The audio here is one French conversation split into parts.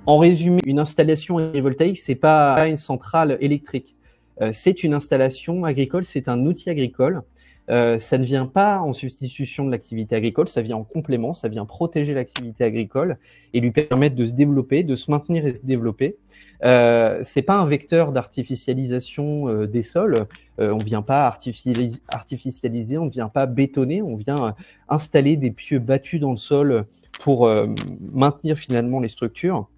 En résumé, une installation agrivoltaïque, c'est pas une centrale électrique. C'est une installation agricole, c'est un outil agricole. Ça ne vient pas en substitution de l'activité agricole, ça vient en complément, ça vient protéger l'activité agricole et lui permettre de se développer, de se maintenir et se développer. C'est pas un vecteur d'artificialisation des sols. On ne vient pas artificialiser, on ne vient pas bétonner, on vient installer des pieux battus dans le sol pour maintenir finalement les structures.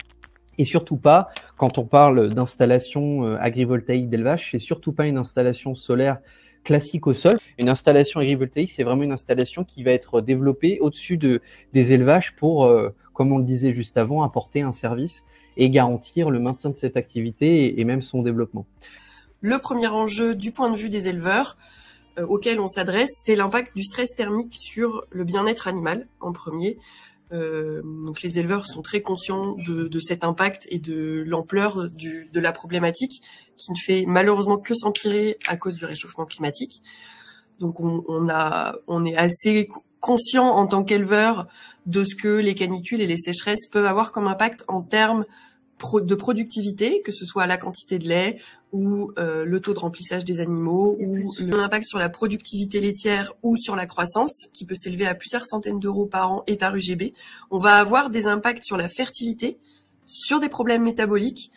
Et surtout pas, quand on parle d'installation agrivoltaïque d'élevage, c'est surtout pas une installation solaire classique au sol. Une installation agrivoltaïque, c'est vraiment une installation qui va être développée au-dessus des élevages pour, comme on le disait juste avant, apporter un service et garantir le maintien de cette activité et même son développement. Le premier enjeu du point de vue des éleveurs auquel on s'adresse, c'est l'impact du stress thermique sur le bien-être animal en premier. Donc les éleveurs sont très conscients de cet impact et de l'ampleur de la problématique qui ne fait malheureusement que s'empirer à cause du réchauffement climatique. Donc on est assez conscient en tant qu'éleveur de ce que les canicules et les sécheresses peuvent avoir comme impact en termes de productivité, que ce soit la quantité de lait ou le taux de remplissage des animaux ou l'impact sur la productivité laitière ou sur la croissance qui peut s'élever à plusieurs centaines d'euros par an et par UGB. On va avoir des impacts sur la fertilité, sur des problèmes métaboliques,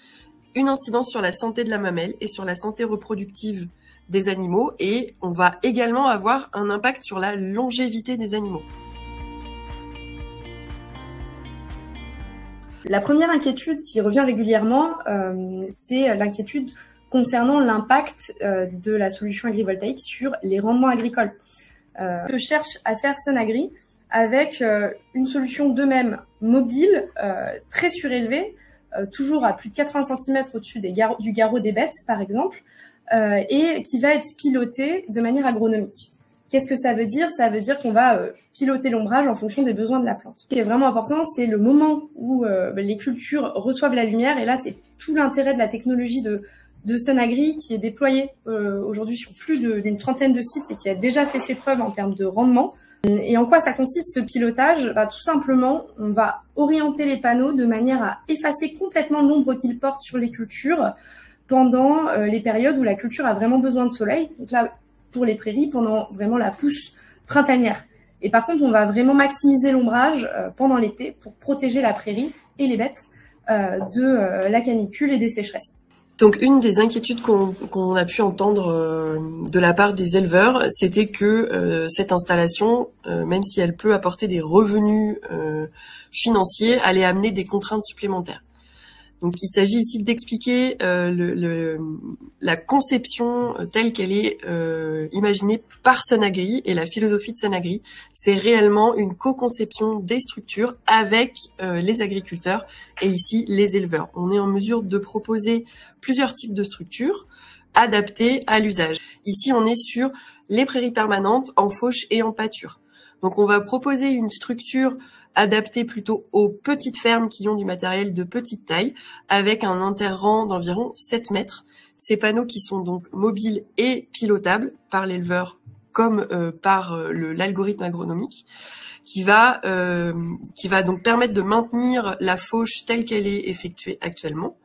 une incidence sur la santé de la mamelle et sur la santé reproductive des animaux et on va également avoir un impact sur la longévité des animaux. La première inquiétude qui revient régulièrement, c'est l'inquiétude concernant l'impact de la solution agrivoltaïque sur les rendements agricoles. Que cherche à faire Sunagri avec une solution d'eux-mêmes mobile, très surélevée, toujours à plus de 80 cm au-dessus du garrot des bêtes, par exemple, et qui va être pilotée de manière agronomique. Qu'est-ce que ça veut dire? Ça veut dire qu'on va piloter l'ombrage en fonction des besoins de la plante. Ce qui est vraiment important, c'est le moment où les cultures reçoivent la lumière. Et là, c'est tout l'intérêt de la technologie de Sunagri qui est déployée aujourd'hui sur plus d'une trentaine de sites et qui a déjà fait ses preuves en termes de rendement. Et en quoi ça consiste ce pilotage? Tout simplement, on va orienter les panneaux de manière à effacer complètement l'ombre qu'ils portent sur les cultures pendant les périodes où la culture a vraiment besoin de soleil. Donc là, pour les prairies, pendant vraiment la pousse printanière. Et par contre, on va vraiment maximiser l'ombrage pendant l'été pour protéger la prairie et les bêtes de la canicule et des sécheresses. Donc une des inquiétudes qu'on a pu entendre de la part des éleveurs, c'était que cette installation, même si elle peut apporter des revenus financiers, allait amener des contraintes supplémentaires. Donc il s'agit ici d'expliquer la conception telle qu'elle est imaginée par Sunagri et la philosophie de Sunagri. C'est réellement une co-conception des structures avec les agriculteurs et ici les éleveurs. On est en mesure de proposer plusieurs types de structures adaptées à l'usage. Ici on est sur les prairies permanentes en fauche et en pâture. Donc on va proposer une structure adaptée plutôt aux petites fermes qui ont du matériel de petite taille, avec un interrang d'environ 7 mètres. Ces panneaux qui sont donc mobiles et pilotables par l'éleveur comme par l'algorithme agronomique, qui va donc permettre de maintenir la fauche telle qu'elle est effectuée actuellement.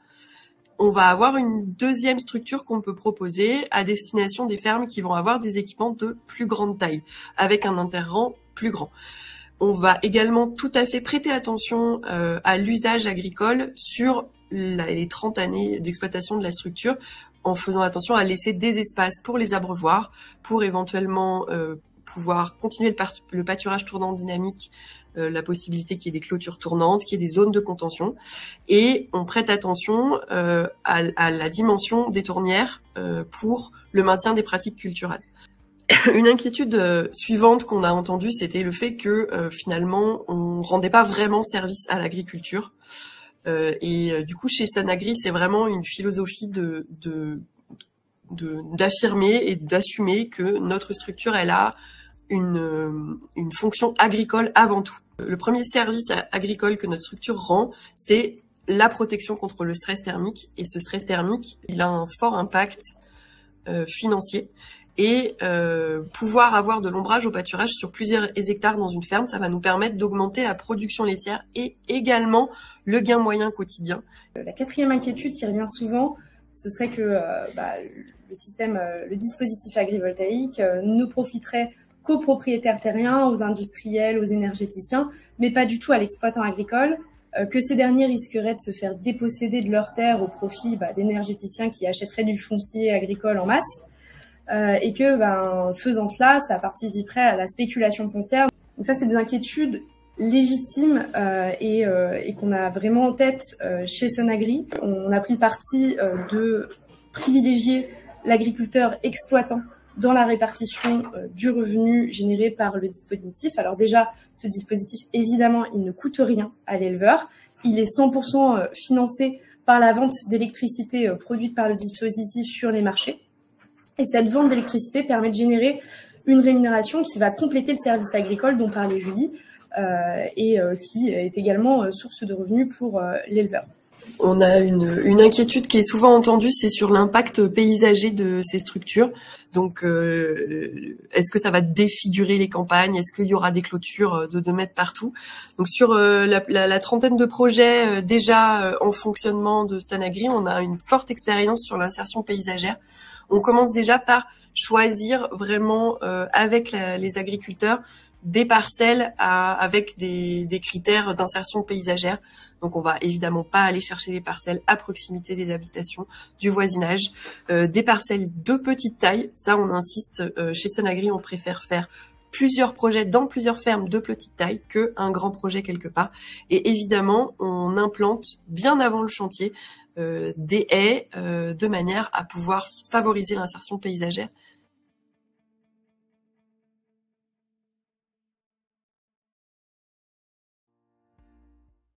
On va avoir une deuxième structure qu'on peut proposer à destination des fermes qui vont avoir des équipements de plus grande taille, avec un interrang plus grand. On va également tout à fait prêter attention à l'usage agricole sur les 30 années d'exploitation de la structure, en faisant attention à laisser des espaces pour les abreuvoirs, pour éventuellement pouvoir continuer le pâturage tournant dynamique, la possibilité qu'il y ait des clôtures tournantes, qu'il y ait des zones de contention. Et on prête attention à la dimension des tournières pour le maintien des pratiques culturelles. Une inquiétude suivante qu'on a entendue, c'était le fait que finalement, on rendait pas vraiment service à l'agriculture. Du coup, chez Sunagri, c'est vraiment une philosophie d'affirmer et d'assumer que notre structure, elle a une fonction agricole avant tout. Le premier service agricole que notre structure rend, c'est la protection contre le stress thermique. Et ce stress thermique, il a un fort impact financier. et pouvoir avoir de l'ombrage au pâturage sur plusieurs hectares dans une ferme, ça va nous permettre d'augmenter la production laitière et également le gain moyen quotidien. La quatrième inquiétude qui revient souvent, ce serait que le dispositif agrivoltaïque ne profiterait qu'aux propriétaires terriens, aux industriels, aux énergéticiens, mais pas du tout à l'exploitant agricole, que ces derniers risqueraient de se faire déposséder de leurs terres au profit d'énergéticiens qui achèteraient du foncier agricole en masse, et que faisant cela, ça participerait à la spéculation foncière. Donc ça, c'est des inquiétudes légitimes et qu'on a vraiment en tête chez Sonagri. On a pris le parti de privilégier l'agriculteur exploitant dans la répartition du revenu généré par le dispositif. Alors déjà, ce dispositif, évidemment, il ne coûte rien à l'éleveur. Il est 100% financé par la vente d'électricité produite par le dispositif sur les marchés. Et cette vente d'électricité permet de générer une rémunération qui va compléter le service agricole dont parlait Julie et qui est également source de revenus pour l'éleveur. On a une inquiétude qui est souvent entendue, c'est sur l'impact paysager de ces structures. Donc, est-ce que ça va défigurer les campagnes? Est-ce qu'il y aura des clôtures de 2 mètres partout? Donc, sur la trentaine de projets déjà en fonctionnement de Sonagri, on a une forte expérience sur l'insertion paysagère. On commence déjà par choisir vraiment avec les agriculteurs des parcelles avec des critères d'insertion paysagère. Donc on va évidemment pas aller chercher les parcelles à proximité des habitations, du voisinage, des parcelles de petite taille. Ça, on insiste chez Sonagri, on préfère faire plusieurs projets dans plusieurs fermes de petite taille qu'un grand projet quelque part. Et évidemment, on implante bien avant le chantier des haies de manière à pouvoir favoriser l'insertion paysagère